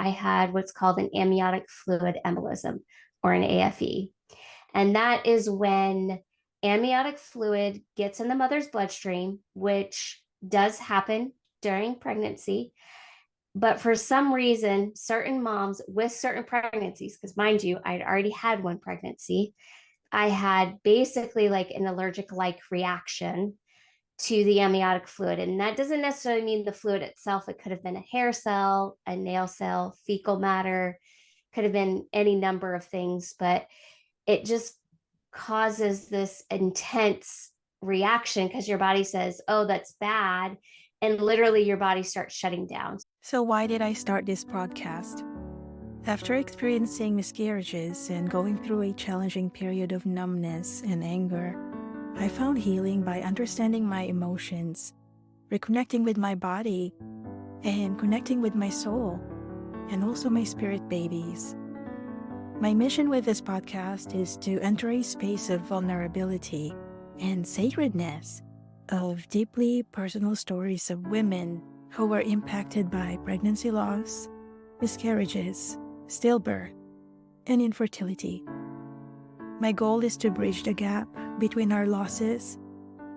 I had what's called an amniotic fluid embolism, or an AFE. And that is when amniotic fluid gets in the mother's bloodstream, which does happen during pregnancy. But for some reason, certain moms with certain pregnancies, because mind you, I'd already had one pregnancy, I had basically like an allergic like reaction to the amniotic fluid. And that doesn't necessarily mean the fluid itself. It could have been a hair cell, a nail cell, fecal matter, could have been any number of things, but it just causes this intense reaction because your body says, oh, that's bad. And literally your body starts shutting down. So why did I start this podcast? After experiencing miscarriages and going through a challenging period of numbness and anger, I found healing by understanding my emotions, reconnecting with my body, and connecting with my soul, and also my spirit babies. My mission with this podcast is to enter a space of vulnerability and sacredness, of deeply personal stories of women who were impacted by pregnancy loss, miscarriages, stillbirth, and infertility. My goal is to bridge the gap between our losses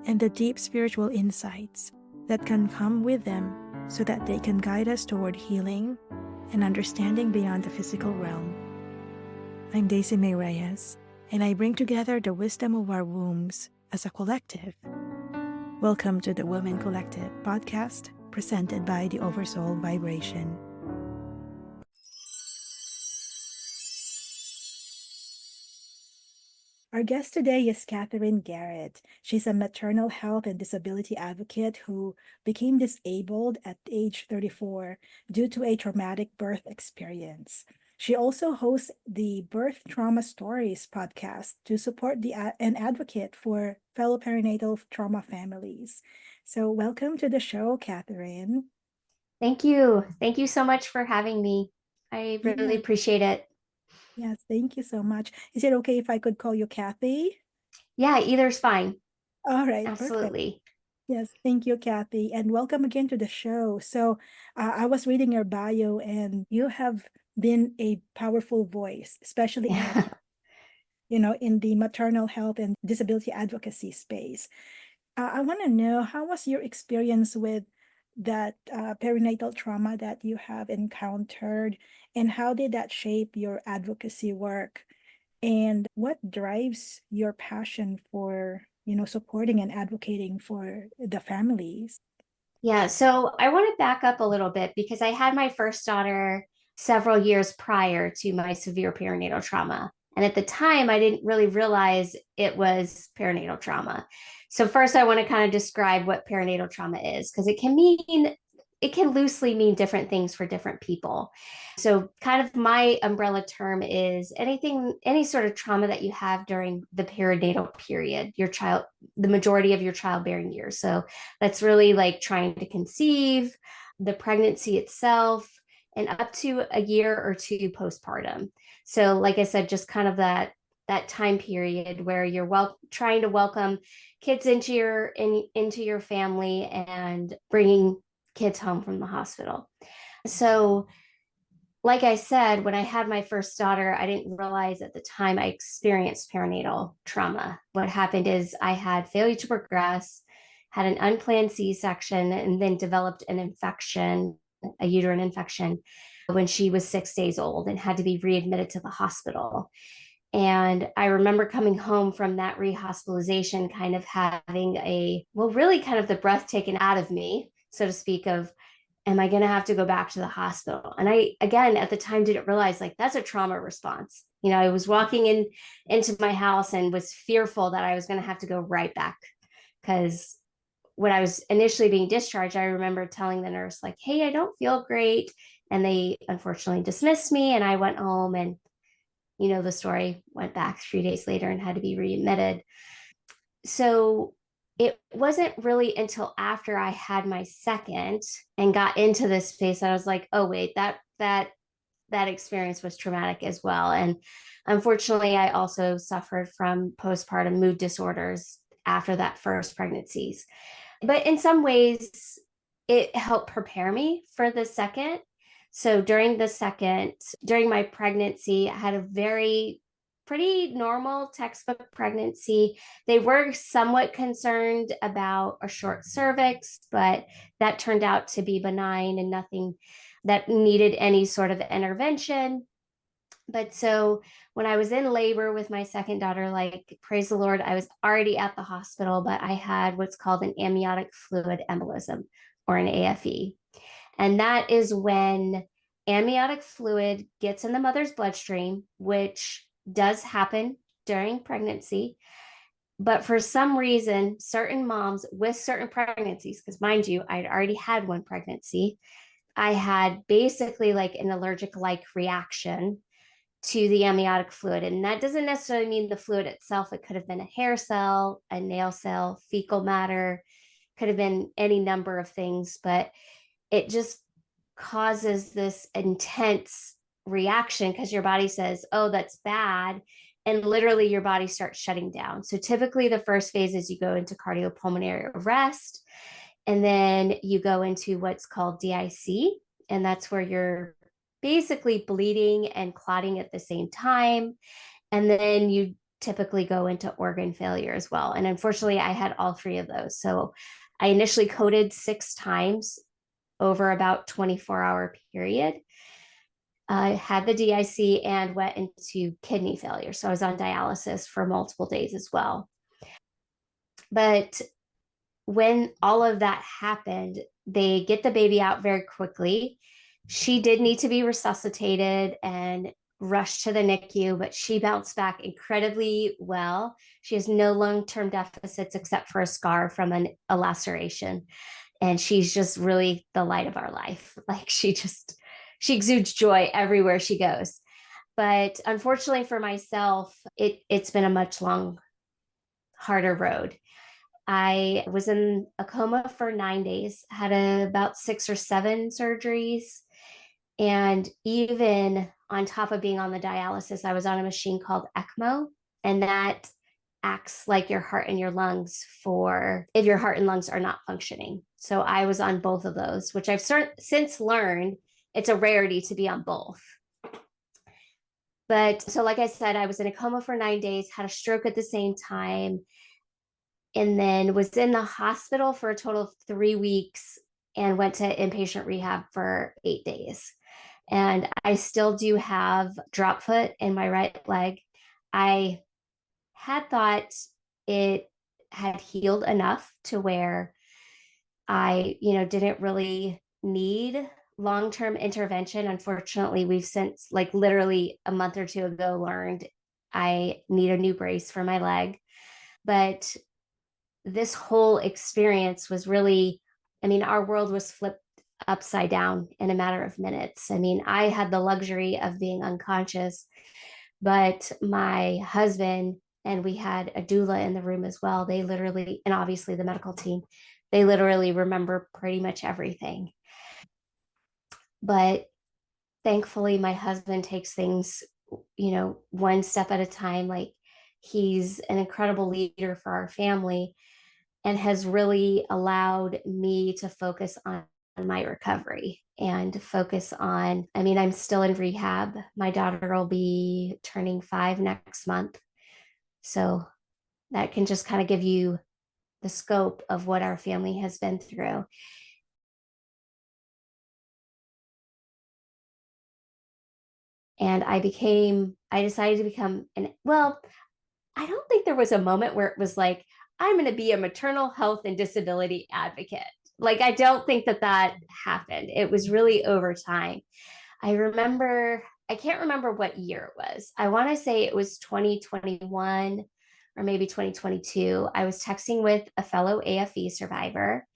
and the deep spiritual insights that can come with them so that they can guide us toward healing and understanding beyond the physical realm. I'm Daisy May Reyes, and I bring together the wisdom of our wombs as a collective. Welcome to the WOMBen Collective podcast, presented by the Oversoul Vibration. Our guest today is Garrett. She's a maternal health and disability advocate who became disabled at age 34 due to a traumatic birth experience. She also hosts the Birth Trauma Stories podcast to support and advocate for fellow perinatal trauma families. So welcome to the show, Catherine. Thank you. Thank you so much for having me. I really appreciate it. Yes, thank you so much. Is it okay if I could call you Cathy? Yeah, either's fine. All right, Absolutely. perfect. Yes, thank you, Cathy, and welcome again to the show. So I was reading your bio, and you have been a powerful voice, especially in the maternal health and disability advocacy space. I want to know, how was your experience with that perinatal trauma that you have encountered, and how did that shape your advocacy work? And what drives your passion for, supporting and advocating for the families? Yeah, so I want to back up a little bit because I had my first daughter several years prior to my severe perinatal trauma. And at the time, I didn't really realize it was perinatal trauma. So, first, I want to kind of describe what perinatal trauma is because it can loosely mean different things for different people. So, kind of my umbrella term is any sort of trauma that you have during the perinatal period, the majority of your childbearing years. So, that's really like trying to conceive, the pregnancy itself, and up to a year or two postpartum. So, like I said, just kind of that time period where you're trying to welcome kids into your family and bringing kids home from the hospital. So, like I said, when I had my first daughter, I didn't realize at the time I experienced perinatal trauma. What happened is I had failure to progress, had an unplanned C-section, and then developed an infection, a uterine infection, when she was 6 days old and had to be readmitted to the hospital. And I remember coming home from that rehospitalization, kind of having really kind of the breath taken out of me, so to speak, of, am I going to have to go back to the hospital? And I, again, at the time didn't realize like that's a trauma response. I was walking into my house and was fearful that I was going to have to go right back, because when I was initially being discharged, I remember telling the nurse like, hey, I don't feel great. And they unfortunately dismissed me, and I went home, and the story, went back 3 days later and had to be readmitted. So it wasn't really until after I had my second and got into this space that I was like, oh wait, that experience was traumatic as well. And unfortunately, I also suffered from postpartum mood disorders after that first pregnancies. But in some ways, it helped prepare me for the second. So during my pregnancy, I had a pretty normal textbook pregnancy. They were somewhat concerned about a short cervix, but that turned out to be benign and nothing that needed any sort of intervention. But so when I was in labor with my second daughter, like, praise the Lord, I was already at the hospital, but I had what's called an amniotic fluid embolism, or an AFE. And that is when amniotic fluid gets in the mother's bloodstream, which does happen during pregnancy. But for some reason, certain moms with certain pregnancies, because mind you, I'd already had one pregnancy, I had basically like an allergic like reaction to the amniotic fluid. And that doesn't necessarily mean the fluid itself. It could have been a hair cell, a nail cell, fecal matter, could have been any number of things, but it just causes this intense reaction because your body says, oh, that's bad. And literally your body starts shutting down. So typically the first phase is you go into cardiopulmonary arrest, and then you go into what's called DIC. And that's where you're basically bleeding and clotting at the same time. And then you typically go into organ failure as well. And unfortunately, I had all three of those. So I initially coded 6 times over about 24-hour period. I had the DIC and went into kidney failure. So I was on dialysis for multiple days as well. But when all of that happened, they get the baby out very quickly. She did need to be resuscitated and rushed to the NICU, but she bounced back incredibly well. She has no long-term deficits except for a scar from a laceration. And she's just really the light of our life. Like, she exudes joy everywhere she goes. But unfortunately for myself, it's been a much harder road. I was in a coma for 9 days, had about 6 or 7 surgeries. And even on top of being on the dialysis, I was on a machine called ECMO, and that acts like your heart and your lungs for if your heart and lungs are not functioning. So I was on both of those, which I've since learned it's a rarity to be on both. But so, like I said, I was in a coma for 9 days, had a stroke at the same time, and then was in the hospital for a total of 3 weeks and went to inpatient rehab for 8 days. And I still do have drop foot in my right leg. I had thought it had healed enough to where I, didn't really need long-term intervention. Unfortunately, we've since, like, literally a month or two ago, learned I need a new brace for my leg. But this whole experience was really, I mean, our world was flipped upside down in a matter of minutes. I mean, I had the luxury of being unconscious, but my husband, and we had a doula in the room as well, they literally, and obviously the medical team, they literally remember pretty much everything. But thankfully, my husband takes things, one step at a time. Like, he's an incredible leader for our family and has really allowed me to focus on my recovery and focus on, I mean, I'm still in rehab. My daughter will be turning 5 next month. So that can just kind of give you the scope of what our family has been through. And I decided to become well, I don't think there was a moment where it was like, I'm going to be a maternal health and disability advocate. Like, I don't think that happened. It was really over time. I can't remember what year it was. I want to say it was 2021 or maybe 2022. I was texting with a fellow AFE survivor.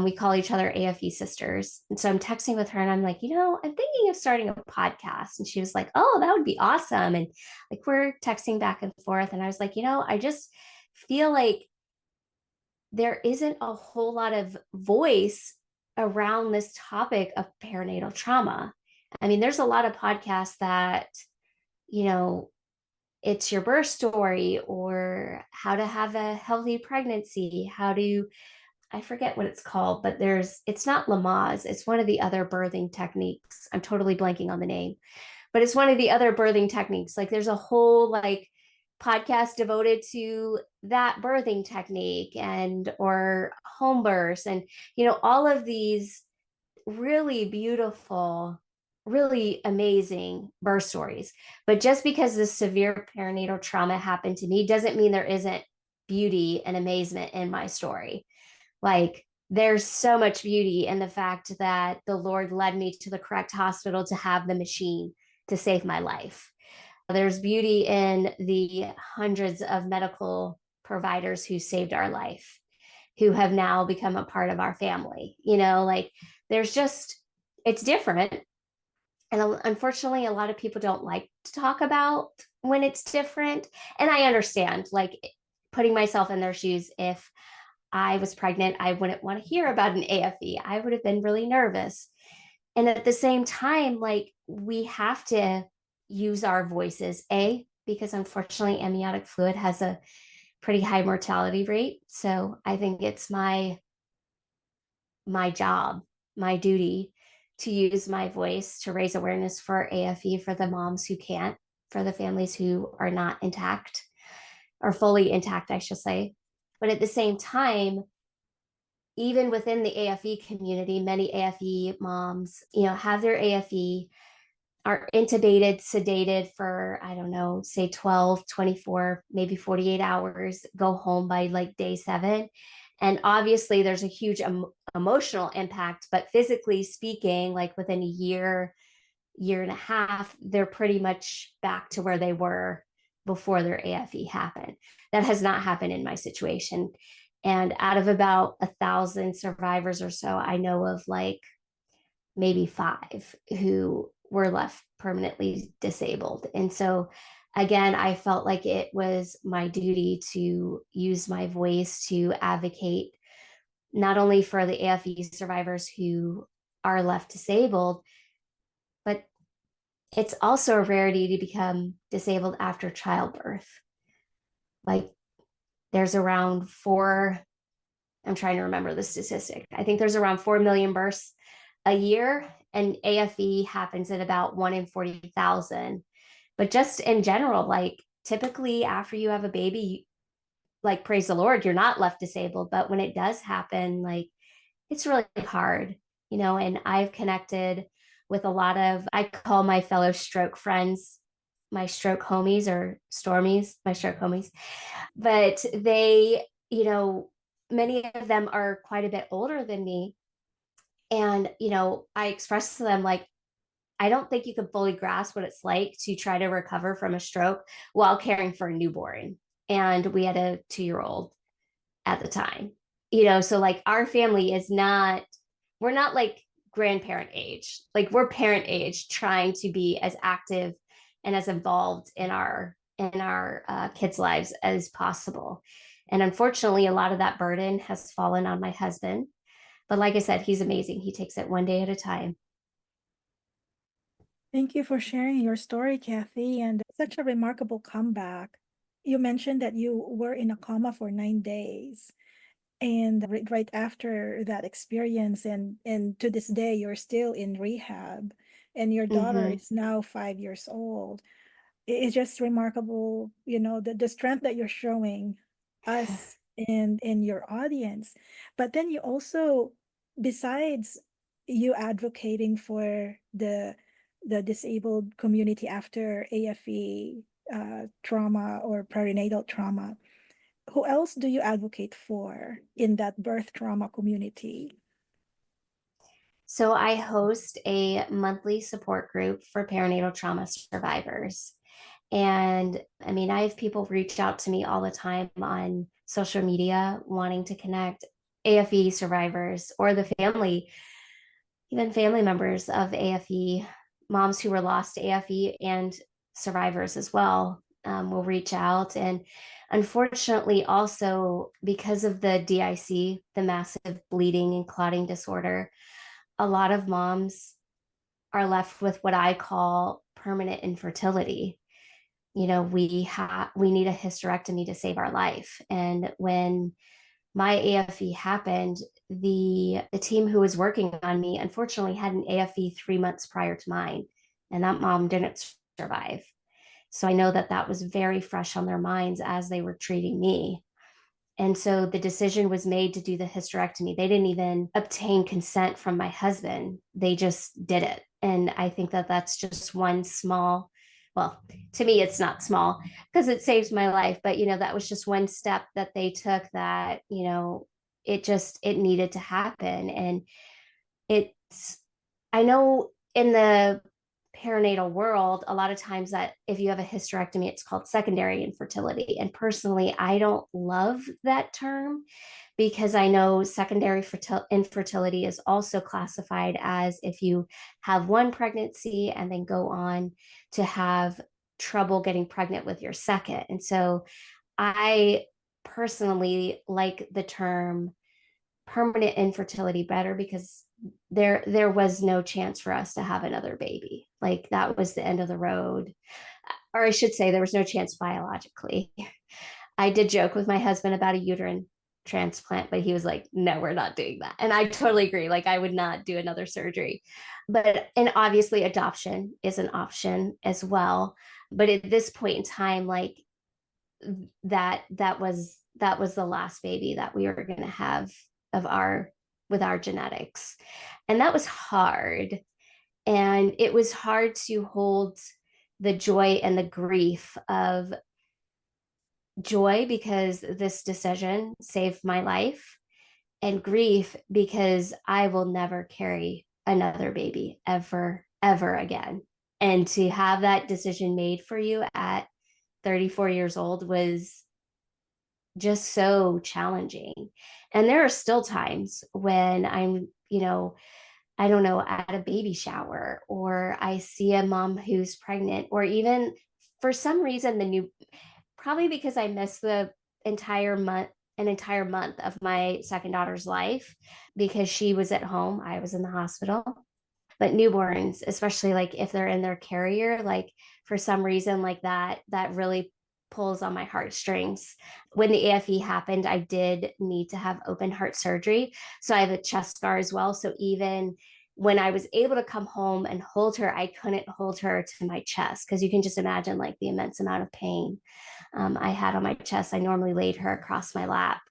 We call each other AFE sisters. And so I'm texting with her and I'm like, I'm thinking of starting a podcast. And she was like, oh, that would be awesome. And like, we're texting back and forth. And I was like, I just feel like there isn't a whole lot of voice around this topic of perinatal trauma. I mean, there's a lot of podcasts that, you know, it's your birth story or how to have a healthy pregnancy, how to I forget what it's called, but it's not Lamaze. It's one of the other birthing techniques. I'm totally blanking on the name, but it's one of the other birthing techniques. Like there's a whole like podcast devoted to that birthing technique and or home births and all of these really beautiful, really amazing birth stories. But just because the severe perinatal trauma happened to me doesn't mean there isn't beauty and amazement in my story. Like there's so much beauty in the fact that the Lord led me to the correct hospital to have the machine to save my life. There's beauty in the hundreds of medical providers who saved our life, who have now become a part of our family. Like there's just, it's different. And unfortunately, a lot of people don't like to talk about when it's different. And I understand, like putting myself in their shoes, if I was pregnant, I wouldn't want to hear about an AFE. I would have been really nervous. And at the same time, like we have to use our voices, because unfortunately, amniotic fluid has a pretty high mortality rate. So I think it's my job, my duty to use my voice to raise awareness for AFE for the moms who can't, for the families who are not intact or fully intact, I should say. But at the same time, even within the AFE community, many AFE moms, have their AFE, are intubated, sedated for, I don't know, say 12, 24, maybe 48 hours, go home by like day 7. And obviously, there's a huge emotional impact, but physically speaking, like within a year, year and a half, they're pretty much back to where they were before their AFE happened. That has not happened in my situation. And out of about 1,000 survivors or so, I know of like maybe 5 who were left permanently disabled. And so, again, I felt like it was my duty to use my voice to advocate not only for the AFE survivors who are left disabled, but it's also a rarity to become disabled after childbirth. Like there's around I'm trying to remember the statistic. I think there's around 4 million births a year, and AFE happens at about 1 in 40,000. But just in general, like typically after you have a baby, like praise the Lord, you're not left disabled. But when it does happen, like it's really hard, and I've connected with a lot of, I call my fellow stroke friends, my stroke homies or stormies, my stroke homies. But they, many of them are quite a bit older than me. And, I expressed to them, like, I don't think you can fully grasp what it's like to try to recover from a stroke while caring for a newborn. And we had a 2-year-old at the time, so like our family is not, we're not like grandparent age, like we're parent age trying to be as active and as involved in our kids' lives as possible. And unfortunately, a lot of that burden has fallen on my husband. But like I said, he's amazing. He takes it one day at a time. Thank you for sharing your story, Cathy, and such a remarkable comeback. You mentioned that you were in a coma for 9 days. And right after that experience, and to this day, you're still in rehab, and your daughter Mm-hmm. is now 5 years old. It's just remarkable, the strength that you're showing us and your audience. But then you also, besides you advocating for the disabled community after AFE trauma or perinatal trauma, who else do you advocate for in that birth trauma community? So I host a monthly support group for perinatal trauma survivors. And I mean, I have people reach out to me all the time on social media wanting to connect, AFE survivors or the family, even family members of AFE, moms who were lost to AFE and survivors as well, will reach out. And unfortunately, also because of the DIC, the massive bleeding and clotting disorder, a lot of moms are left with what I call permanent infertility. We need a hysterectomy to save our life. And when my AFE happened, the team who was working on me unfortunately had an AFE 3 months prior to mine, and that mom didn't survive. So I know that that was very fresh on their minds as they were treating me. And so the decision was made to do the hysterectomy. They didn't even obtain consent from my husband. They just did it. And I think that that's just one small, well, to me, it's not small because it saves my life. But, that was just one step that they took that, it needed to happen. And it's, I know in the perinatal world, a lot of times that if you have a hysterectomy, it's called secondary infertility. And personally, I don't love that term because I know secondary infertility is also classified as if you have one pregnancy and then go on to have trouble getting pregnant with your second. And so I personally like the term permanent infertility better because there was no chance for us to have another baby. Like that was the end of the road. Or I should say there was no chance biologically. I did joke with my husband about a uterine transplant, but he was like, no, we're not doing that. And I totally agree. Like I would not do another surgery. And obviously adoption is an option as well. But at this point in time, like that was the last baby that we were going to have of our with our genetics, and that was hard. And it was hard to hold the joy and the grief of joy because this decision saved my life, and grief because I will never carry another baby ever again. And to have that decision made for you at 34 years old was just so challenging. And there are still times when I'm, I don't know, at a baby shower or I see a mom who's pregnant, or even for some reason, probably because I missed an entire month of my second daughter's life because she was at home, I was in the hospital. But newborns, especially like if they're in their carrier, like for some reason like that really pulls on my heartstrings. When the AFE happened, I did need to have open heart surgery, so I have a chest scar as well. So even when I was able to come home and hold her, I couldn't hold her to my chest because you can just imagine like the immense amount of pain I had on my chest. I normally laid her across my lap.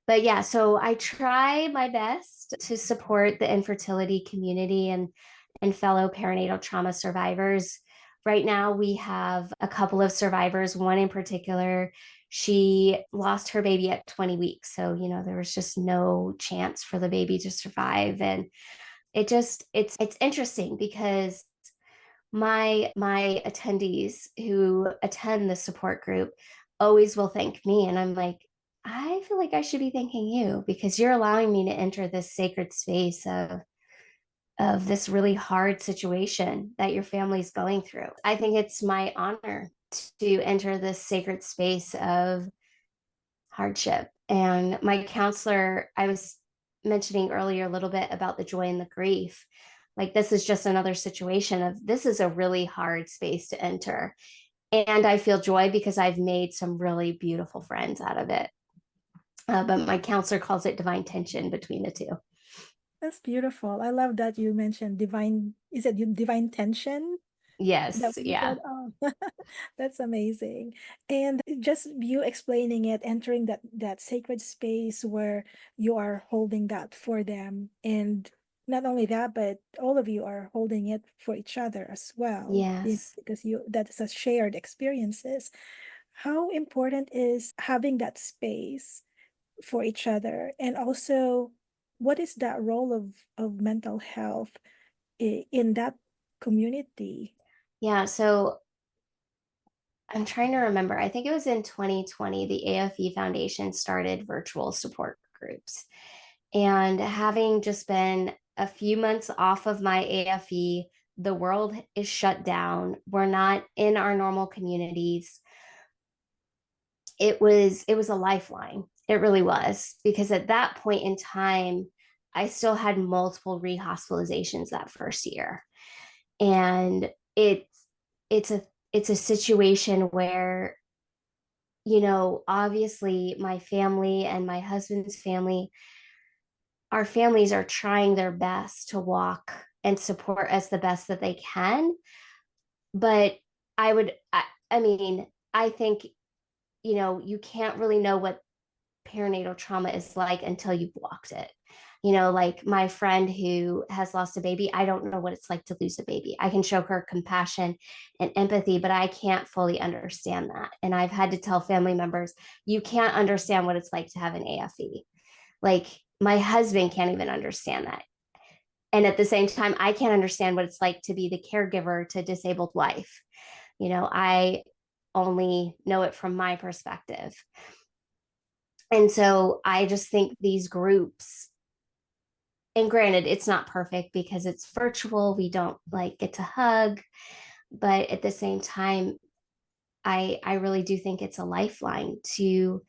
But yeah, so I try my best to support the infertility community and fellow perinatal trauma survivors. Right now, we have a couple of survivors. One in particular, she lost her baby at 20 weeks. So, there was just no chance for the baby to survive. And it's interesting because my attendees who attend the support group always will thank me, and I'm like, I feel like I should be thanking you because you're allowing me to enter this sacred space of this really hard situation that your family's going through. I think it's my honor to enter this sacred space of hardship. And my counselor, I was mentioning earlier a little bit about the joy and the grief. Like, this is just another situation of this is a really hard space to enter. And I feel joy because I've made some really beautiful friends out of it. But my counselor calls it divine tension between the two. That's beautiful. I love that you mentioned divine, is it divine tension? That Yes. what you Yeah. said? Oh, that's amazing. And just you explaining it, entering that sacred space where you are holding that for them. And not only that, but all of you are holding it for each other as well. Yes. Because that's a shared experiences. How important is having that space for each other? And also, what is that role of mental health in that community? Yeah. So I'm trying to remember. I think it was in 2020, the AFE Foundation started virtual support groups. And having just been a few months off of my AFE, the world is shut down. We're not in our normal communities. It was a lifeline. It really was, because at that point in time, I still had multiple rehospitalizations that first year. And it's a situation where obviously my family and my husband's family, our families are trying their best to walk and support us the best that they can. But I mean, I think, you can't really know what perinatal trauma is like until you've walked it. Like my friend who has lost a baby, I don't know what it's like to lose a baby. I can show her compassion and empathy, but I can't fully understand that. And I've had to tell family members, you can't understand what it's like to have an AFE. Like my husband can't even understand that. And at the same time, I can't understand what it's like to be the caregiver to a disabled wife. I only know it from my perspective. And so I just think these groups, and granted, it's not perfect because it's virtual, we don't like get to hug, but at the same time, I really do think it's a lifeline to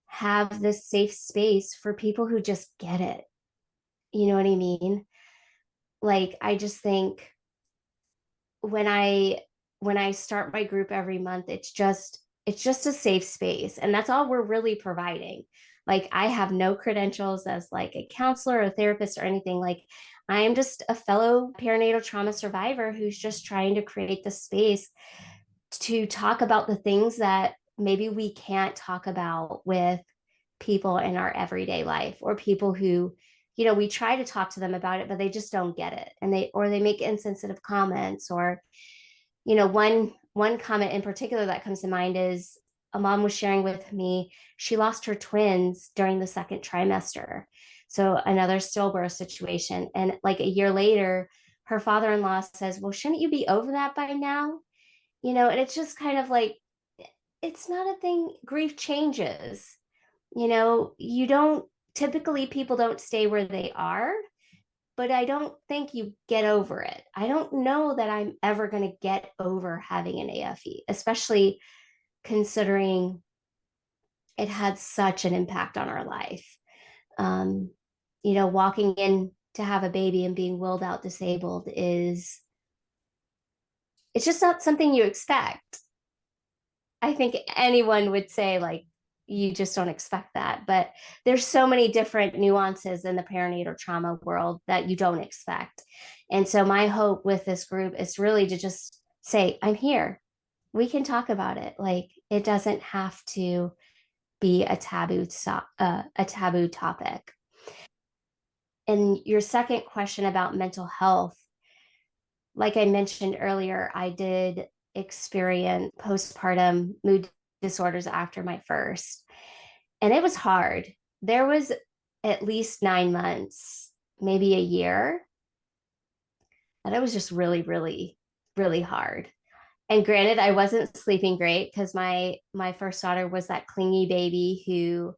have this safe space for people who just get it. You know what I mean? Like I just think when I start my group every month, it's just a safe space, and that's all we're really providing. Like I have no credentials as like a counselor or a therapist or anything. Like I am just a fellow perinatal trauma survivor who's just trying to create the space to talk about the things that maybe we can't talk about with people in our everyday life, or people who, we try to talk to them about it but they just don't get it, and they make insensitive comments. Or one comment in particular that comes to mind is a mom was sharing with me she lost her twins during the second trimester, so another stillbirth situation, and like a year later her father-in-law says, well, shouldn't you be over that by now? And it's just kind of like, it's not a thing. Grief changes. You don't, typically people don't stay where they are, but I don't think you get over it. I don't know that I'm ever going to get over having an AFE, especially considering it had such an impact on our life. Um, walking in to have a baby and being willed out disabled it's just not something you expect. I think anyone would say, like, you just don't expect that. But there's so many different nuances in the perinatal trauma world that you don't expect. And so my hope with this group is really to just say, I'm here. We can talk about it. Like it doesn't have to be a taboo topic. And your second question about mental health, like I mentioned earlier, I did experience postpartum mood disorders after my first, and it was hard. There was at least 9 months, maybe a year, and it was just really, really, really hard. And granted, I wasn't sleeping great because my first daughter was that clingy baby who,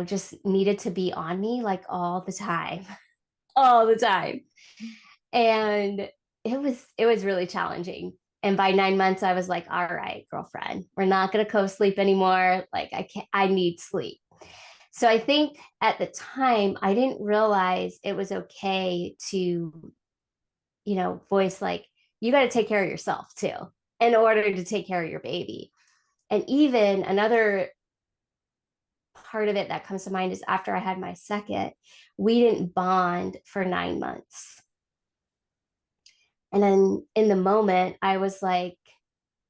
just needed to be on me like all the time, all the time. And it was really challenging. And by 9 months I was like, all right, girlfriend, we're not going to co-sleep anymore. Like I need sleep. So I think at the time I didn't realize it was okay to, voice like, you got to take care of yourself too in order to take care of your baby. And even another part of it that comes to mind is after I had my second, we didn't bond for 9 months. And then in the moment, I was like,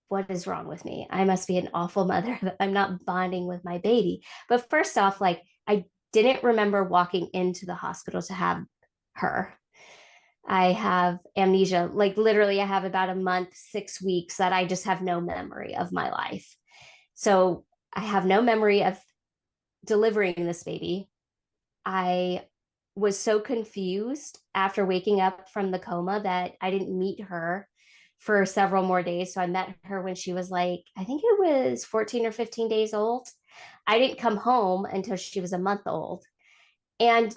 what is wrong with me? I must be an awful mother that I'm not bonding with my baby. But first off, like, I didn't remember walking into the hospital to have her. I have amnesia. Like, literally, I have about a month, 6 weeks that I just have no memory of my life. So I have no memory of delivering this baby. I was so confused after waking up from the coma that I didn't meet her for several more days. So I met her when she was like, I think it was 14 or 15 days old. I didn't come home until she was a month old. And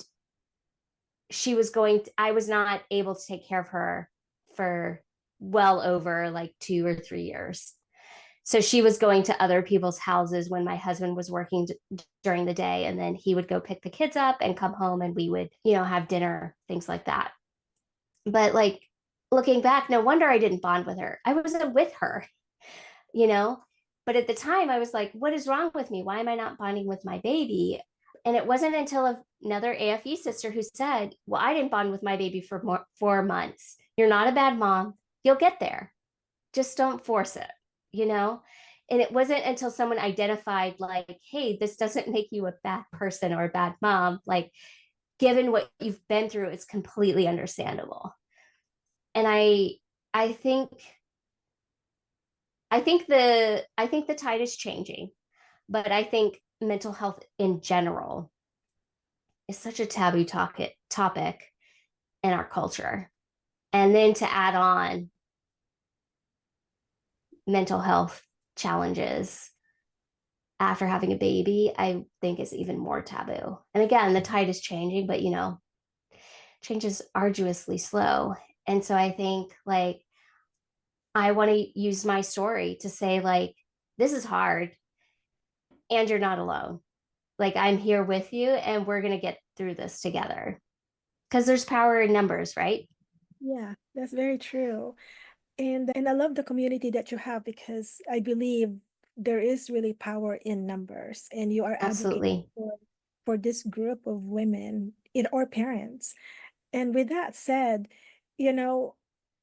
I was not able to take care of her for well over like 2 or 3 years. So she was going to other people's houses when my husband was working during the day, and then he would go pick the kids up and come home, and we would, have dinner, things like that. But like looking back, no wonder I didn't bond with her. I wasn't with her, you know? But at the time, I was like, what is wrong with me? Why am I not bonding with my baby? And it wasn't until another AFE sister who said, well, I didn't bond with my baby for 4 months. You're not a bad mom. You'll get there. Just don't force it, you know? And it wasn't until someone identified, like, hey, this doesn't make you a bad person or a bad mom. Like, given what you've been through, it's completely understandable. And I think I think the tide is changing, but I think mental health in general is such a taboo topic in our culture. And then to add on mental health challenges after having a baby, I think is even more taboo. And again, the tide is changing, but change is arduously slow. And so I think like I want to use my story to say like this is hard and you're not alone. Like I'm here with you and we're going to get through this together. Because there's power in numbers, right? Yeah, that's very true. And I love the community that you have because I believe there is really power in numbers, and you are advocating Absolutely. for this group of women in or parents. And with that said, you know,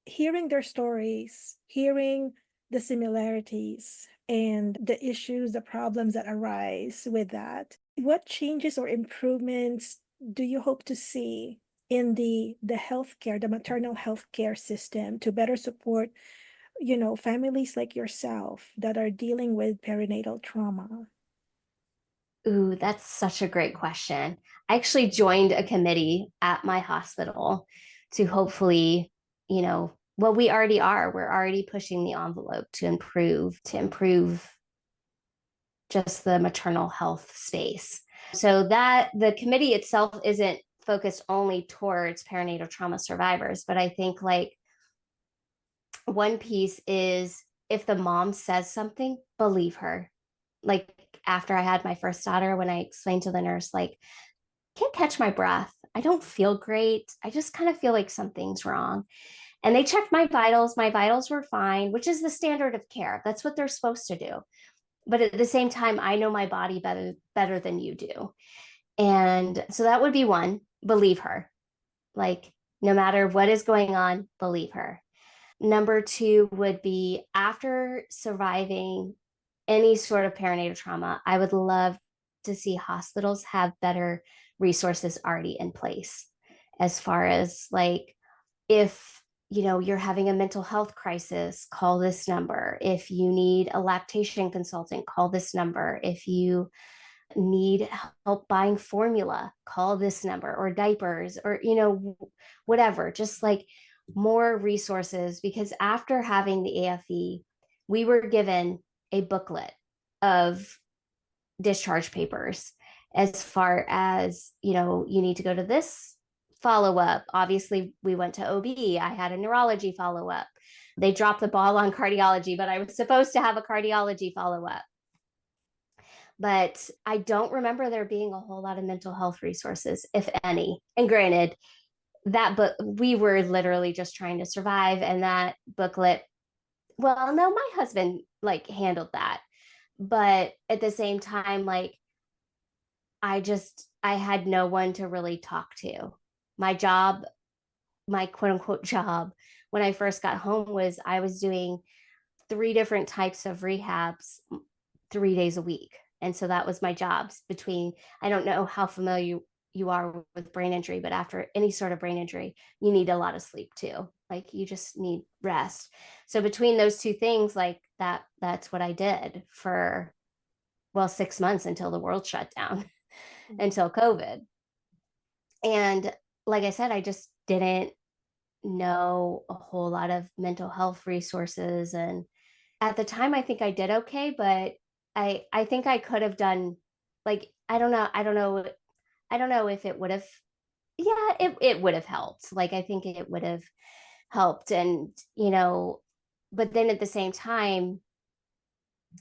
hearing their stories, hearing the similarities and the issues, the problems that arise with that, what changes or improvements do you hope to see in the healthcare, the maternal healthcare system to better support, families like yourself that are dealing with perinatal trauma? Ooh, that's such a great question. I actually joined a committee at my hospital to hopefully, well, we already are. We're already pushing the envelope to improve just the maternal health space. So that the committee itself isn't focused only towards perinatal trauma survivors, but I think like one piece is if the mom says something, believe her. Like after I had my first daughter, when I explained to the nurse, like, can't catch my breath. I don't feel great. I just kind of feel like something's wrong. And they checked my vitals. My vitals were fine, which is the standard of care. That's what they're supposed to do. But at the same time, I know my body better than you do. And so that would be one, believe her. Like no matter what is going on, believe her. Number two would be after surviving any sort of perinatal trauma, I would love to see hospitals have better resources already in place as far as like if you're having a mental health crisis, call this number. If you need a lactation consultant, call this number. If you need help buying formula, call this number, or diapers, or whatever, just like more resources. Because after having the AFE, we were given a booklet of discharge papers as far as you need to go to this follow up. Obviously we went to OB. I had a neurology follow up. They dropped the ball on cardiology, but I was supposed to have a cardiology follow up. But I don't remember there being a whole lot of mental health resources, if any. And granted, that book, we were literally just trying to survive. And that booklet, well, no, my husband like handled that. But at the same time, like, I had no one to really talk to. My job, my quote unquote job, when I first got home was I was doing three different types of rehabs 3 days a week. And so that was my jobs between, I don't know how familiar you are with brain injury, but after any sort of brain injury, you need a lot of sleep too. Like you just need rest. So between those two things, like that's what I did for, well, 6 months until the world shut down, until COVID. And like I said, I just didn't know a whole lot of mental health resources. And at the time I think I did okay, but I think I could have done like I don't know if it would have, yeah, it would have helped. Like I think it would have helped. And but then at the same time,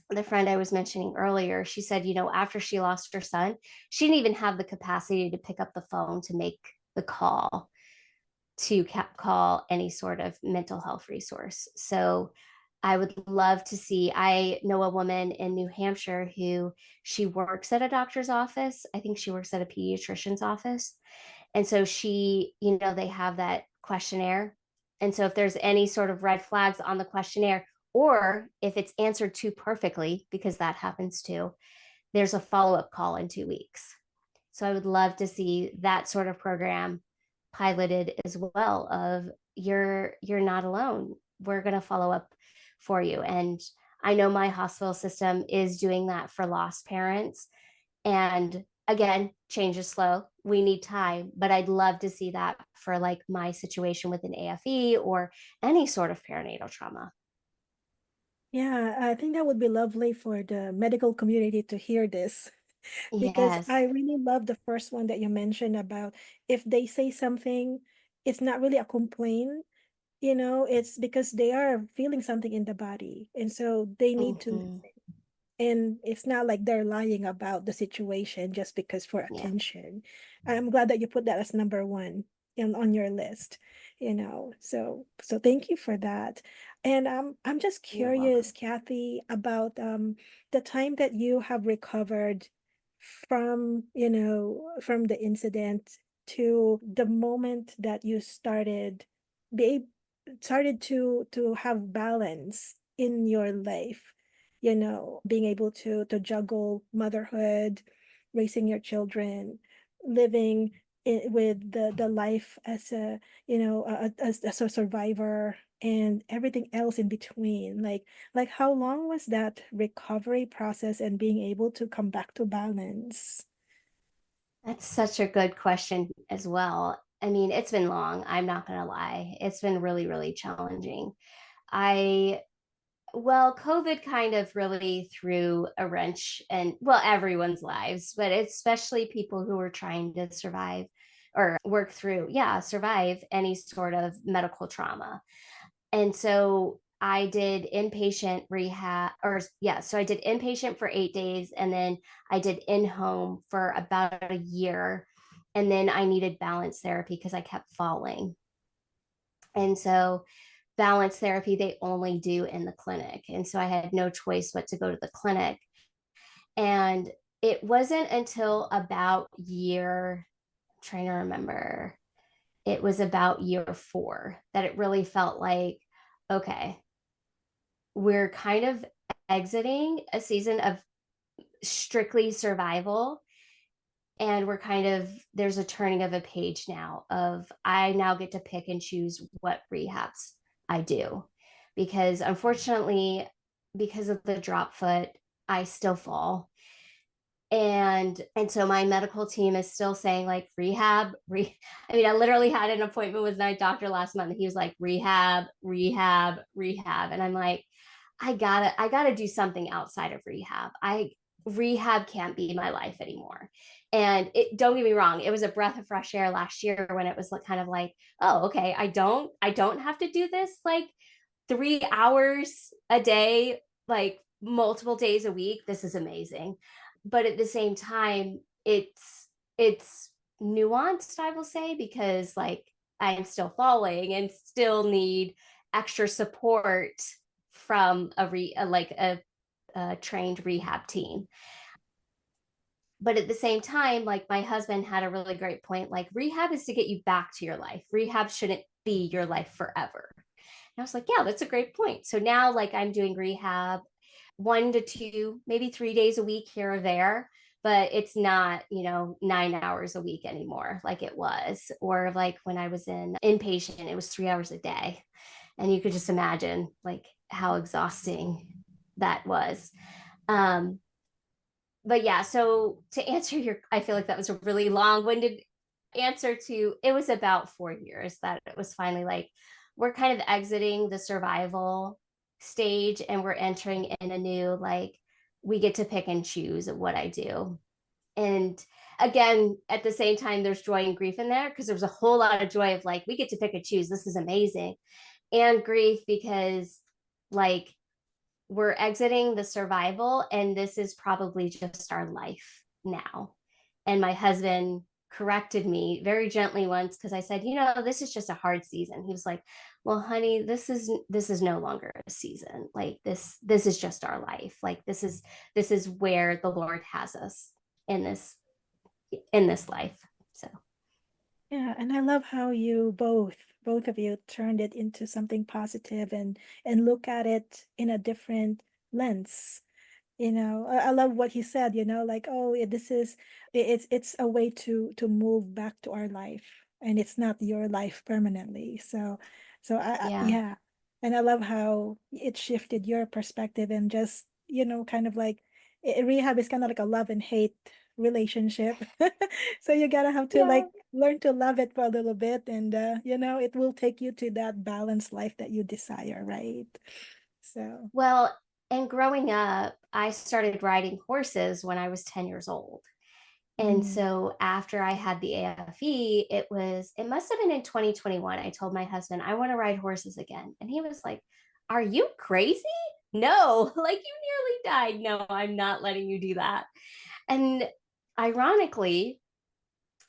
the friend I was mentioning earlier, she said, after she lost her son, she didn't even have the capacity to pick up the phone to make the call to call any sort of mental health resource. So I would love to see. I know a woman in New Hampshire who she works at a doctor's office. I think she works at a pediatrician's office. And so they have that questionnaire. And so if there's any sort of red flags on the questionnaire, or if it's answered too perfectly, because that happens too, there's a follow up call in 2 weeks. So I would love to see that sort of program piloted as well of you're not alone. We're going to follow up for you. And I know my hospital system is doing that for lost parents. And again, change is slow. We need time, but I'd love to see that for like my situation with an AFE or any sort of perinatal trauma. Yeah, I think that would be lovely for the medical community to hear this because Yes. I really love the first one that you mentioned about if they say something, it's not really a complaint, it's because they are feeling something in the body. And so they need to Mm-hmm. listen. And it's not like they're lying about the situation just because for Yeah, attention. I'm glad that you put that as number one on your list, So thank you for that. And I'm just you're curious, welcome. Cathy, about the time that you have recovered from the incident to the moment that you be started to have balance in your life, being able to juggle motherhood, raising your children, living with the life as as a survivor and everything else in between. Like how long was that recovery process and being able to come back to balance? That's such a good question as well. I mean, it's been long. I'm not going to lie. It's been really, really challenging. I, well, COVID kind of really threw a wrench in, well, everyone's lives, but especially people who were trying to survive or work through, yeah, survive any sort of medical trauma. And so I did inpatient rehab, or yeah, so I did inpatient for 8 days, and then I did in home for about a year. And then I needed balance therapy because I kept falling. And so balance therapy, they only do in the clinic. And so I had no choice but to go to the clinic. And it wasn't until about I'm trying to remember, it was about year 4 that it really felt like, okay, we're kind of exiting a season of strictly survival, and we're kind of there's a turning of a page now of I now get to pick and choose what rehabs I do, because unfortunately, because of the drop foot, I still fall. And so my medical team is still saying like I mean, I literally had an appointment with my doctor last month. He was like rehab, rehab, rehab, and I'm like, I gotta do something outside of rehab. I Rehab can't be my life anymore. And it, don't get me wrong, it was a breath of fresh air last year when it was like, kind of like, oh, okay, I don't have to do this like 3 hours a day, like multiple days a week. This is amazing. But at the same time, it's nuanced, I will say, because like I am still falling and still need extra support from a trained rehab team. But at the same time, like my husband had a really great point, like rehab is to get you back to your life. Rehab shouldn't be your life forever. And I was like, yeah, that's a great point. So now, like, I'm doing rehab 1 to 2, maybe 3 days a week here or there, but it's not, 9 hours a week anymore like it was. Or like when I was in inpatient, it was 3 hours a day. And you could just imagine like how exhausting that was. Um, but yeah, so to answer I feel like that was a really long winded answer to, it was about 4 years that it was finally like, we're kind of exiting the survival stage and we're entering in a new, like, we get to pick and choose what I do. And again, at the same time, there's joy and grief in there because there was a whole lot of joy of like, we get to pick and choose. This is amazing. And grief because, like, we're exiting the survival and this is probably just our life now. And my husband corrected me very gently once because I said, this is just a hard season. He was like, well, honey, this is no longer a season. Like this is just our life. Like this is where the Lord has us in this life. So Yeah, and I love how you both of you turned it into something positive and look at it in a different lens. I love what he said, like, oh, this is it's a way to move back to our life, and it's not your life permanently. So yeah. yeah, and I love how it shifted your perspective and just, kind of like rehab is kind of like a love and hate relationship. So you gotta have to Yeah. like learn to love it for a little bit, and it will take you to that balanced life that you desire, right? So. Well, and growing up, I started riding horses when I was 10 years old. And Mm. so after I had the AFE, it must have been in 2021. I told my husband, I want to ride horses again. And he was like, are you crazy? No, like you nearly died. No, I'm not letting you do that. And ironically,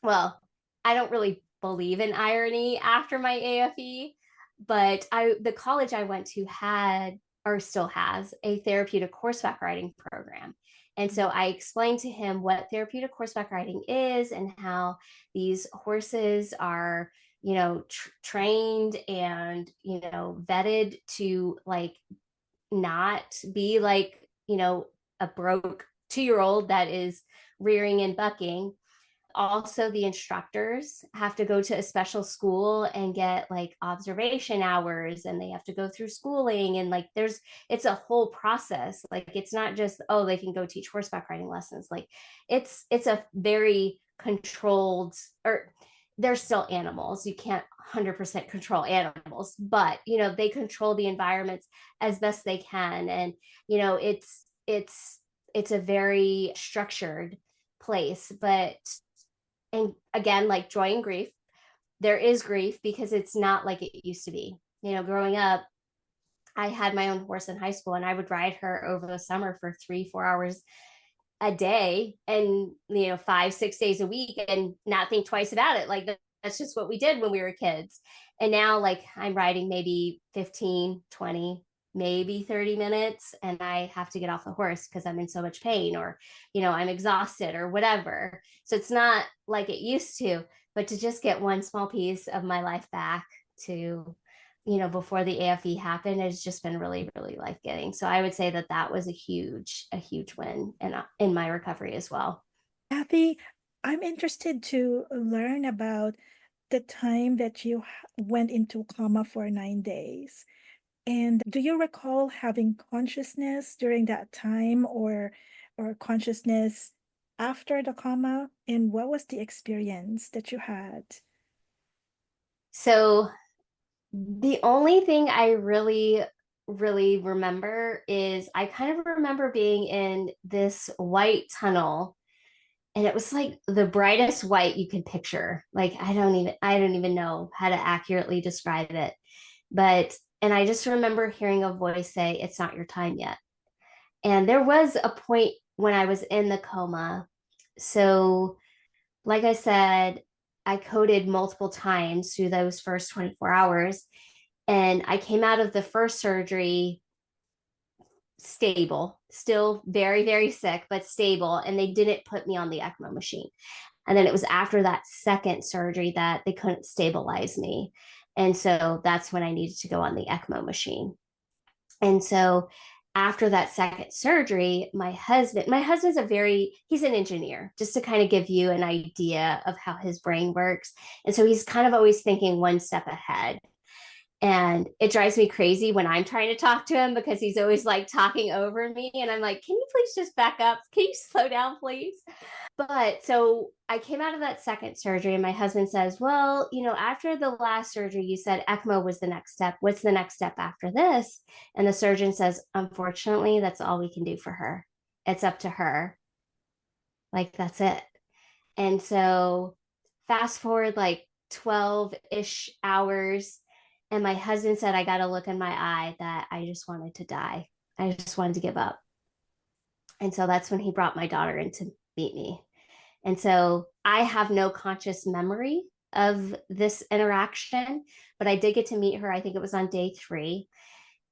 well, I don't really believe in irony after my AFE, but the college I went to had or still has a therapeutic horseback riding program. And so I explained to him what therapeutic horseback riding is and how these horses are, trained and, vetted to like not be like, a broke 2 year old that is rearing and bucking. Also, the instructors have to go to a special school and get like observation hours, and they have to go through schooling, and like it's a whole process. Like it's not just, oh, they can go teach horseback riding lessons. Like it's a very controlled, or they're still animals. You can't 100% control animals, but they control the environments as best they can. And it's a very structured place. But and again, like joy and grief, there is grief because it's not like it used to be. Growing up, I had my own horse in high school, and I would ride her over the summer for 3 4 hours a day, and 5 6 days a week, and not think twice about it. Like that's just what we did when we were kids. And now like I'm riding maybe 15 20, maybe 30 minutes, and I have to get off the horse because I'm in so much pain, or I'm exhausted or whatever. So it's not like it used to. But to just get one small piece of my life back to before the AFE happened, has just been really, really life giving. So I would say that was a huge win in my recovery as well. Kathy, I'm interested to learn about the time that you went into coma for 9 days. And do you recall having consciousness during that time, or consciousness after the coma? And what was the experience that you had? So the only thing I really, really remember is I kind of remember being in this white tunnel, and it was like the brightest white you could picture. Like I don't even know how to accurately describe it. But and I just remember hearing a voice say, "It's not your time yet." And there was a point when I was in the coma. So, like I said, I coded multiple times through those first 24 hours. And I came out of the first surgery stable, still very, very sick, but stable. And they didn't put me on the ECMO machine. And then it was after that second surgery that they couldn't stabilize me. And so that's when I needed to go on the ECMO machine. And so after that second surgery, my husband's he's an engineer, just to kind of give you an idea of how his brain works. And so he's kind of always thinking one step ahead. And it drives me crazy when I'm trying to talk to him because he's always like talking over me. And I'm like, can you please just back up? Can you slow down, please? But so I came out of that second surgery, and my husband says, well, after the last surgery, you said ECMO was the next step. What's the next step after this? And the surgeon says, unfortunately, that's all we can do for her. It's up to her. Like, that's it. And so fast forward like 12-ish hours. And my husband said, I got a look in my eye that I just wanted to die. I just wanted to give up. And so that's when he brought my daughter in to meet me. And so I have no conscious memory of this interaction, but I did get to meet her. I think it was on day 3.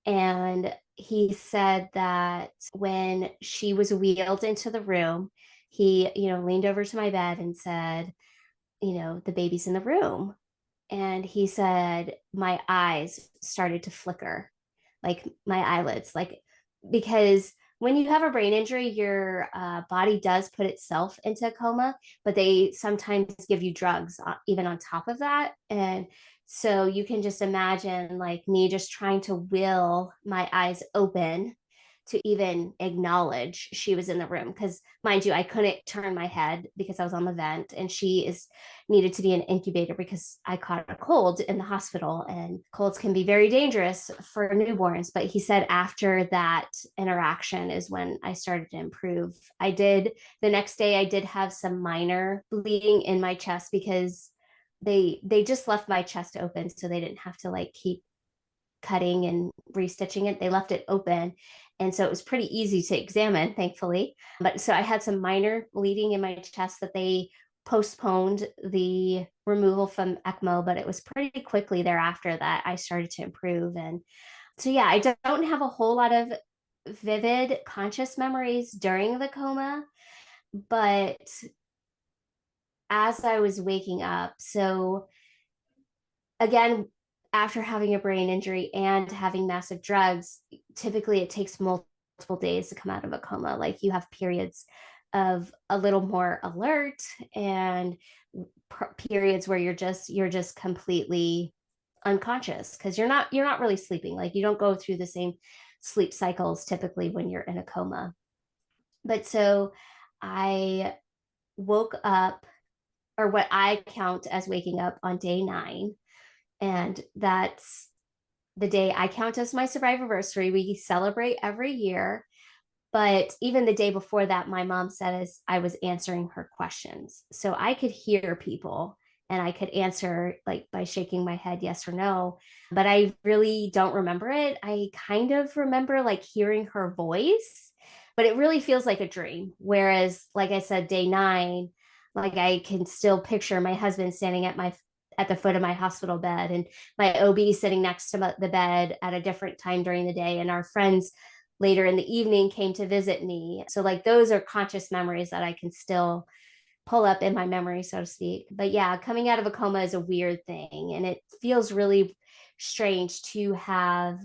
And he said that when she was wheeled into the room, he, leaned over to my bed and said, the baby's in the room. And he said, my eyes started to flicker, like my eyelids, like, because when you have a brain injury, your body does put itself into a coma, but they sometimes give you drugs even on top of that. And so you can just imagine like me just trying to will my eyes open to even acknowledge she was in the room, because mind you, I couldn't turn my head because I was on the vent, and she is needed to be an incubator because I caught a cold in the hospital, and colds can be very dangerous for newborns. But he said after that interaction is when I started to improve. The next day I did have some minor bleeding in my chest because they just left my chest open, so they didn't have to like keep cutting and restitching it. They left it open. And so it was pretty easy to examine, thankfully. But so I had some minor bleeding in my chest that they postponed the removal from ECMO, but it was pretty quickly thereafter that I started to improve. And so, yeah, I don't have a whole lot of vivid conscious memories during the coma, but as I was waking up, so again, after having a brain injury and having massive drugs, typically it takes multiple days to come out of a coma. Like you have periods of a little more alert and periods where you're just completely unconscious because you're not really sleeping. Like you don't go through the same sleep cycles typically when you're in a coma. But so I woke up, or what I count as waking up, on day 9, and that's the day I count as my survivoriversary. We celebrate every year. But even the day before that, my mom said as I was answering her questions. So I could hear people and I could answer like by shaking my head, yes or no. But I really don't remember it. I kind of remember like hearing her voice, but it really feels like a dream. Whereas, like I said, day 9, like I can still picture my husband standing at the foot of my hospital bed, and my OB sitting next to the bed at a different time during the day, and our friends later in the evening came to visit me. So like those are conscious memories that I can still pull up in my memory, so to speak. But yeah, coming out of a coma is a weird thing, and it feels really strange to have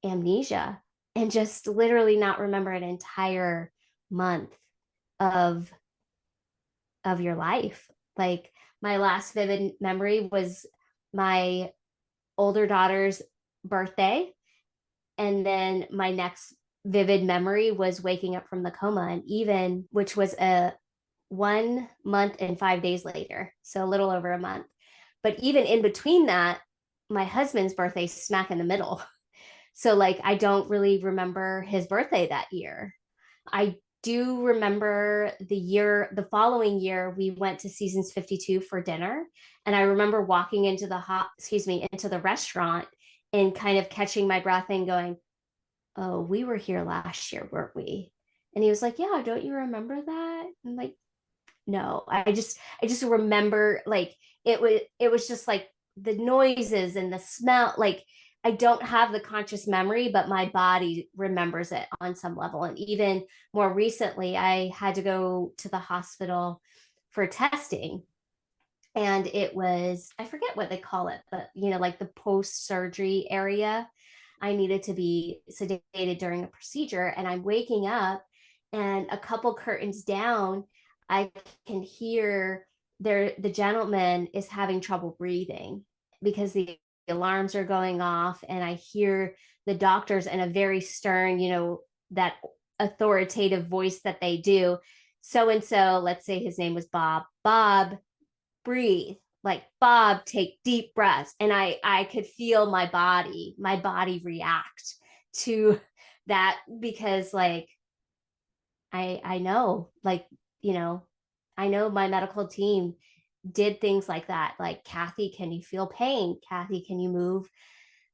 amnesia and just literally not remember an entire month of your life. Like my last vivid memory was my older daughter's birthday, and then my next vivid memory was waking up from the coma, and even which was a 1 month and 5 days later, so a little over a month. But even in between that, my husband's birthday smack in the middle. So like I don't really remember his birthday that year. I do remember the following year, we went to Seasons 52 for dinner. And I remember walking into the restaurant and kind of catching my breath and going, oh, we were here last year, weren't we? And he was like, yeah, don't you remember that? I'm like, no, I just remember like it was just like the noises and the smell. Like I don't have the conscious memory, but my body remembers it on some level. And even more recently, I had to go to the hospital for testing, and it was, I forget what they call it, but like the post surgery area. I needed to be sedated during a procedure, and I'm waking up, and a couple curtains down I can hear the gentleman is having trouble breathing because the alarms are going off, and I hear the doctors in a very stern, that authoritative voice that they do. So and so, let's say his name was Bob. Bob, breathe. Like, Bob, take deep breaths. And I could feel my body react to that, because like I know, like, you know, I know my medical team did things like that. Like, Cathy, can you feel pain? Cathy, can you move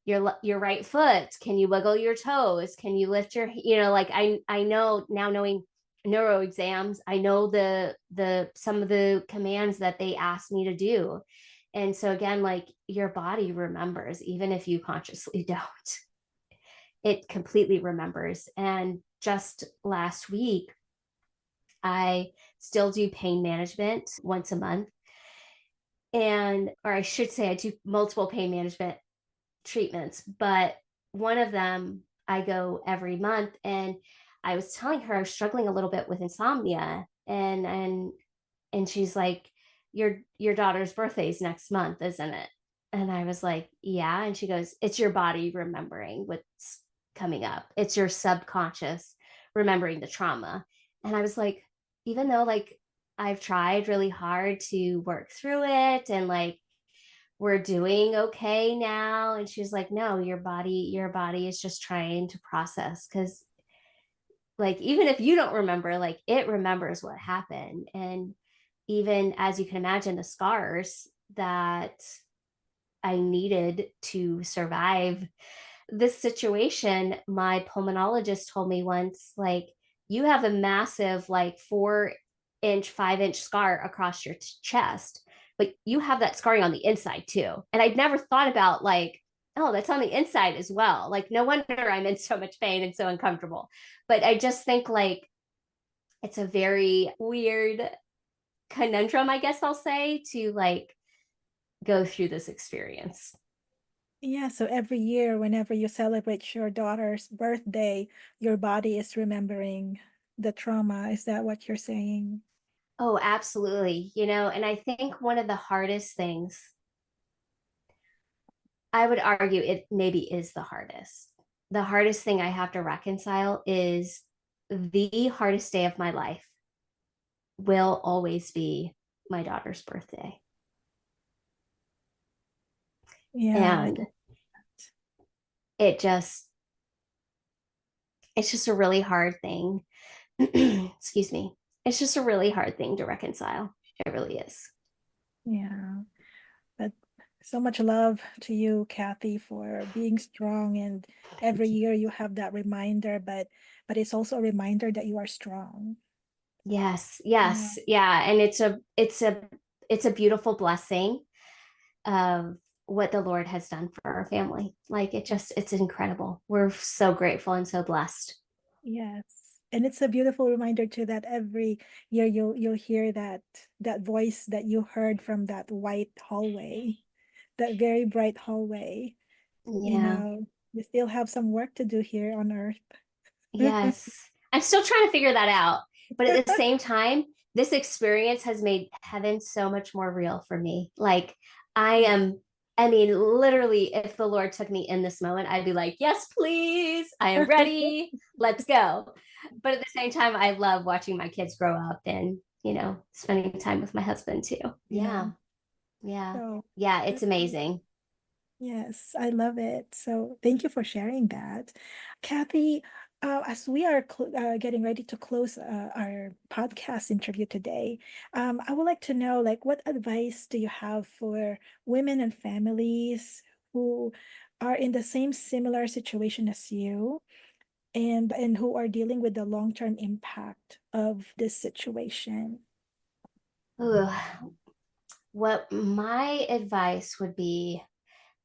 your right foot? Can you wiggle your toes? Can you lift your, like I know now, knowing neuro exams, I know the some of the commands that they asked me to do. And so again, like your body remembers, even if you consciously don't, it completely remembers. And just last week, I still do pain management once a month. And, or I should say, I do multiple pain management treatments, but one of them I go every month. And I was telling her I was struggling a little bit with insomnia. And she's like, your daughter's birthday is next month, isn't it? And I was like, yeah. And she goes, it's your body remembering what's coming up. It's your subconscious remembering the trauma. And I was like, even though like I've tried really hard to work through it and like we're doing okay now. And she's like, no, your body is just trying to process because like even if you don't remember, like it remembers what happened. And even as you can imagine, the scars that I needed to survive this situation, my pulmonologist told me once, like, you have a massive, like, 4 inch, 5 inch scar across your chest, but you have that scarring on the inside too. And I'd never thought about, like, oh, that's on the inside as well. Like, no wonder I'm in so much pain and so uncomfortable. But I just think, like, it's a very weird conundrum, I guess I'll say, to like go through this experience. Yeah, so every year, whenever you celebrate your daughter's birthday, your body is remembering the trauma. Is that what you're saying? Oh, absolutely. And I think one of the hardest things, I would argue it maybe is the hardest. The hardest thing I have to reconcile is the hardest day of my life will always be my daughter's birthday. Yeah, I And get it just, it's just a really hard thing. Excuse me. It's just a really hard thing to reconcile. It really is. yeah. But so much love to you, Cathy, for being strong. And every Thank you. year you have that reminder, but it's also a reminder that you are strong. Yes, Yeah. yes, yeah. And it's a beautiful blessing of what the Lord has done for our family. Like it's incredible. We're so grateful and so blessed. Yes. And it's a beautiful reminder too that every year you'll hear that voice that you heard from that white hallway, that very bright hallway. You Yeah. know, we still have some work to do here on earth. Yes. I'm still trying to figure that out. But at the same time, this experience has made heaven so much more real for me. Like, I am, I mean, literally, if the Lord took me in this moment, I'd be like, yes, please. I am ready. Let's go. But at the same time, I love watching my kids grow up and, spending time with my husband too. Yeah. Yeah. Yeah. So Yeah. It's that's amazing. yes, I love it. So thank you for sharing that. Cathy, as we are getting ready to close our podcast interview today, I would like to know, like, what advice do you have for women and families who are in the same similar situation as you and who are dealing with the long-term impact of this situation? Ooh, what my advice would be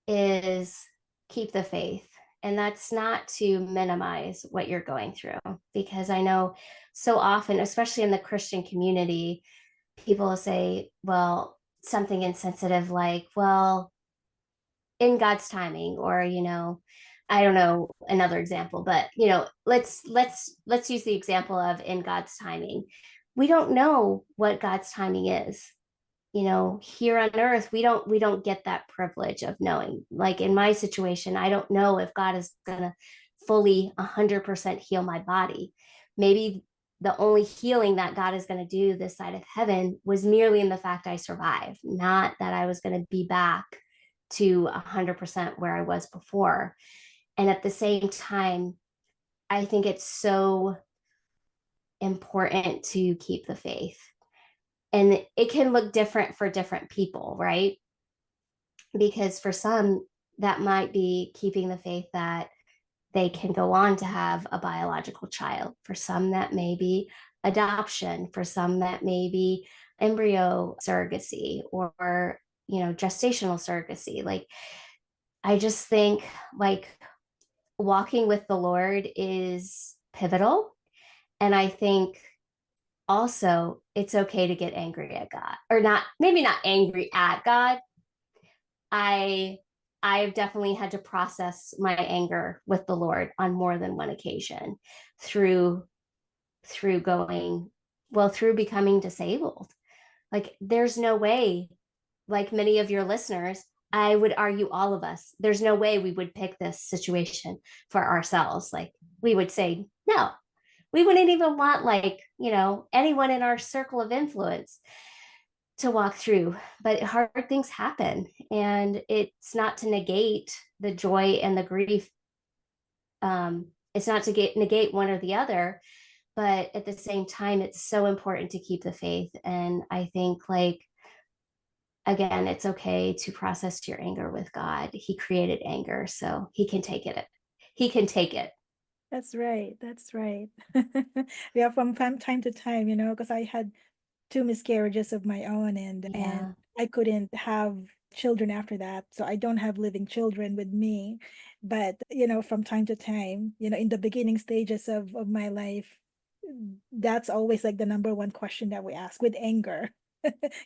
is keep the faith. And that's not to minimize what you're going through, because I know so often, especially in the Christian community, people will say, well, something insensitive like, well, in God's timing, or, I don't know another example, but let's use the example of in God's timing. We don't know what God's timing is. Here on earth we don't get that privilege of knowing. Like in my situation, I don't know if God is going to fully 100% heal my body. Maybe the only healing that God is going to do this side of heaven was merely in the fact I survived, not that I was going to be back to 100% where I was before. And at the same time, I think it's so important to keep the faith. And it can look different for different people, right? Because for some, that might be keeping the faith that they can go on to have a biological child. For some, that may be adoption. For some, that may be embryo surrogacy or gestational surrogacy. Like, I just think like walking with the Lord is pivotal. And I think also it's okay to get angry at God, or not, maybe not angry at God. I I've definitely had to process my anger with the Lord on more than one occasion through going, well, through becoming disabled. Like, there's no way, like many of your listeners, I would argue all of us, there's no way we would pick this situation for ourselves. Like, we would say, no, we wouldn't even want, like, anyone in our circle of influence to walk through. But hard things happen, and it's not to negate the joy and the grief. It's not to negate one or the other, but at the same time, it's so important to keep the faith. And I think, like, again, it's okay to process your anger with God. He created anger, so he can take it. He can take it. That's right. That's right. Yeah, from time to time, because I had two miscarriages of my own, and Yeah. I couldn't have children after that. So I don't have living children with me. But, from time to time, in the beginning stages of my life, that's always like the number one question that we ask with anger.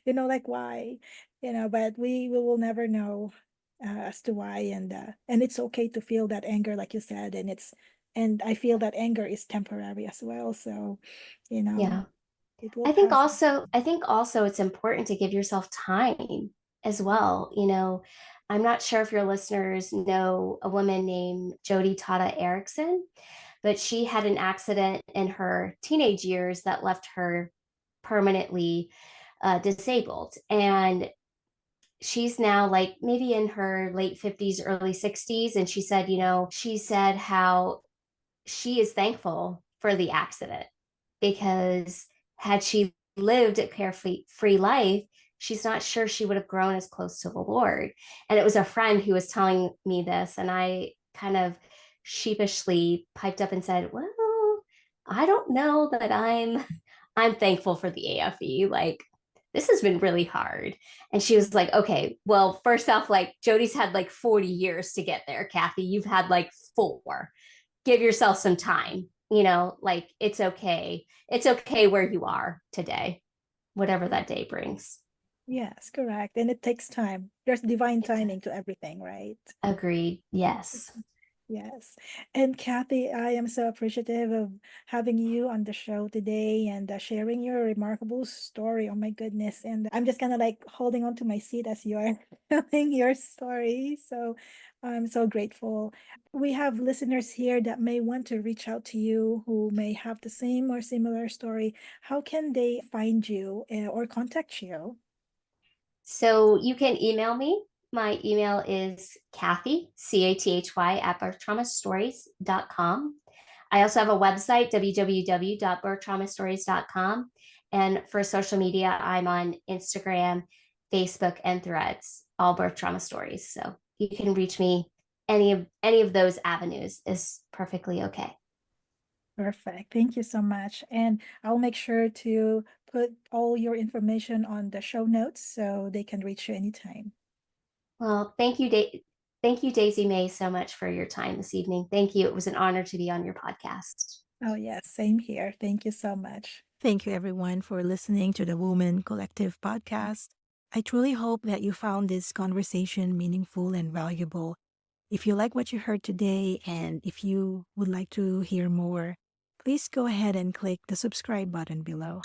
Like why? But we will never know as to why, and it's okay to feel that anger, like you said, and I feel that anger is temporary as well. So, you know, Yeah. it will I think pass. also I think also it's important to give yourself time as well. I'm not sure if your listeners know a woman named Jodi Tata Erickson, but she had an accident in her teenage years that left her permanently disabled. And she's now like maybe in her late 50s, early 60s. And she said how she is thankful for the accident, because had she lived a carefree life, she's not sure she would have grown as close to the Lord. And it was a friend who was telling me this, and I kind of sheepishly piped up and said, well, I don't know that I'm thankful for the AFE. Like, this has been really hard. And she was like, okay, well, first off, like, Jodi's had like 40 years to get there, Cathy. You've had like 4. Give yourself some time. Like, it's okay. It's okay where you are today, whatever that day brings. Yes, correct. And it takes time. There's divine It timing to does. everything, right? Agreed. Yes. Yes. And Cathy, I am so appreciative of having you on the show today and sharing your remarkable story. Oh my goodness. And I'm just kind of like holding on to my seat as you are telling your story. So I'm so grateful. We have listeners here that may want to reach out to you who may have the same or similar story. How can they find you or contact you? So you can email me. My email is Cathy, Cathy, at birthtraumastories.com. I also have a website, www.birthtraumastories.com. And for social media, I'm on Instagram, Facebook, and Threads, all birth trauma stories. So you can reach me any of those avenues is perfectly okay. Perfect. Thank you so much. And I'll make sure to put all your information on the show notes so they can reach you anytime. Well, thank you, Daisy May, so much for your time this evening. Thank you. It was an honor to be on your podcast. Oh, yes, same here. Thank you so much. Thank you, everyone, for listening to the Woman Collective podcast. I truly hope that you found this conversation meaningful and valuable. If you like what you heard today and if you would like to hear more, please go ahead and click the subscribe button below.